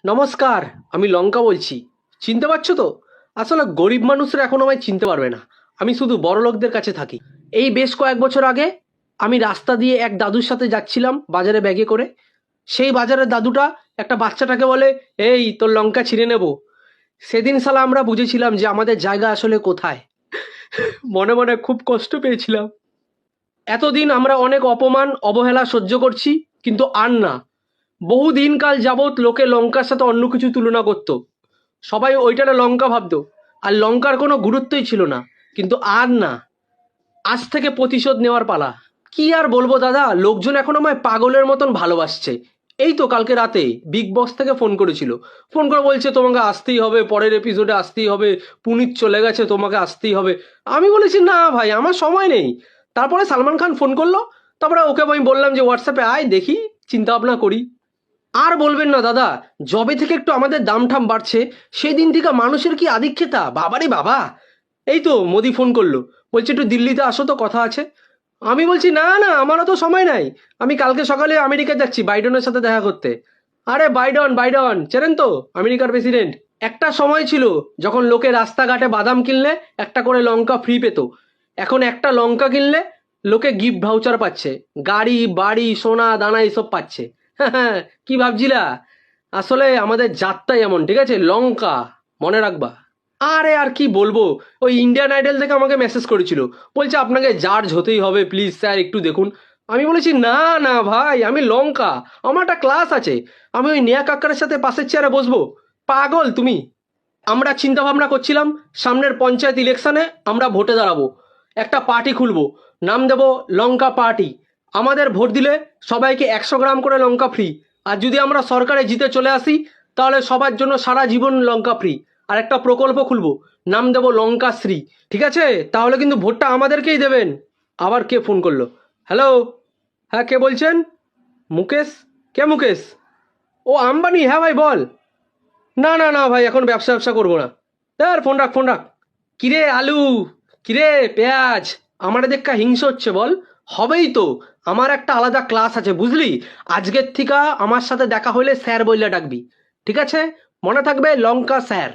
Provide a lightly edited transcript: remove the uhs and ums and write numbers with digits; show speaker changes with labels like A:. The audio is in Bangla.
A: নমস্কার। আমি লঙ্কা বলছি। চিনতে পারছো তো? আসলে গরিব মানুষরা এখন আমায় চিনতে পারবে না। আমি শুধু বড়লোকদের কাছে থাকি। এই বেশ কয়েক বছর আগে আমি রাস্তা দিয়ে এক দাদুর সাথে যাচ্ছিলাম বাজারে ব্যাগে করে। সেই বাজারের দাদুটা একটা বাচ্চাটাকে বলে, এই তোর লঙ্কা ছিঁড়ে নেব। সেদিন শালা আমরা বুঝেছিলাম যে আমাদের জায়গা আসলে কোথায়। মনে মনে খুব কষ্ট পেয়েছিলাম। এতদিন আমরা অনেক অপমান অবহেলা সহ্য করছি, কিন্তু আর না। বহু দিনকাল যাবৎ লোকে লঙ্কার সাথে অন্য কিছু তুলনা করত। সবাই ওইটারে লঙ্কা ভাবতো, আর লঙ্কার কোনো গুরুত্বই ছিল না। কিন্তু আর না, আজ থেকে প্রতিশোধ নেওয়ার পালা। কি আর বলবো দাদা, লোকজন এখন আমায় পাগলের মতন ভালোবাসছে। এই তো কালকে রাতে বিগ বস থেকে ফোন করেছিল। ফোন করে বলছে তোমাকে আসতেই হবে, পরের এপিসোডে আসতেই হবে, পুনিত চলে গেছে, তোমাকে আসতেই হবে। আমি বলেছি না ভাই, আমার সময় নেই। তারপরে সালমান খান ফোন করলো। তারপরে ওকে আমি বললাম যে হোয়াটসঅ্যাপে আয়, দেখি, চিন্তা ভাবনা করি। আর বলবেন না দাদা, যবে থেকে একটু আমাদের দাম ঠাম বাড়ছে, সেই দিন থেকে মানুষের কি আধিক্যতা, বাবারে বাবা। এই তো মোদি ফোন করলো, বলছে একটু দিল্লিতে আসো তো, কথা আছে। আমি বলছি না না, আমারও তো সময় নাই। আমি কালকে সকালে আমেরিকা যাচ্ছি বাইডেনের সাথে দেখা করতে। আরে বাইডন, বাইডন চেনেন তো, আমেরিকার প্রেসিডেন্ট। একটা সময় ছিল যখন লোকে রাস্তাঘাটে বাদাম কিনলে একটা করে লঙ্কা ফ্রি পেত। এখন একটা লঙ্কা কিনলে লোকে গিফট ভাউচার পাচ্ছে, গাড়ি বাড়ি সোনা দানা এসব পাচ্ছে। হ্যাঁ, কি ভাবছিলা? আসলে আমাদের জাতটাই এমন, ঠিক আছে, লঙ্কা, মনে রাখবা। আরে আর কি বলবো, ওই ইন্ডিয়ান আইডল থেকে আমাকে মেসেজ করেছিল, বলছে আপনাকে জার্জ হতেই হবে প্লিজ স্যার, একটু দেখুন। আমি বলেছি না না ভাই, আমি লঙ্কা, আমার একটা ক্লাস আছে। আমি ওই নেয়া কাক্কারের সাথে পাশের চেয়ারে বসবো? পাগল তুমি। আমরা চিন্তা ভাবনা করছিলাম সামনের পঞ্চায়েত ইলেকশনে আমরা ভোটে দাঁড়াবো, একটা পার্টি খুলবো, নাম দেব লঙ্কা পার্টি। আমাদের ভোট দিলে সবাইকে 100 গ্রাম করে লঙ্কা ফ্রি। আর যদি আমরা সরকারে জিতে চলে আসি, তাহলে সবার জন্য সারা জীবন লঙ্কা ফ্রি। আর একটা প্রকল্প খুলবো, নাম দেব লঙ্কাশ্রী। ঠিক আছে, তাহলে কিন্তু ভোটটা আমাদেরকেই দেবেন। আবার কে ফোন করলো? হ্যালো, হ্যাঁ কে বলছেন? মুকেশ? কে মুকেশ? ও আম্বানি, হ্যাঁ ভাই বল। না না না ভাই, এখন ব্যবসা ব্যবসা করবো না। আর ফোন রাখ, ফোন রাখ। কিরে আলু, কিরে পেঁয়াজ, আমার দেখা হিংসা হচ্ছে বল? হবেই তো। আমার একটা আলাদা ক্লাস আছে বুঝলি। আজকের থেকে আমার সাথে দেখা হইলে স্যার বইলে ডাকবি, ঠিক আছে? মনে থাকবে, লঙ্কা স্যার।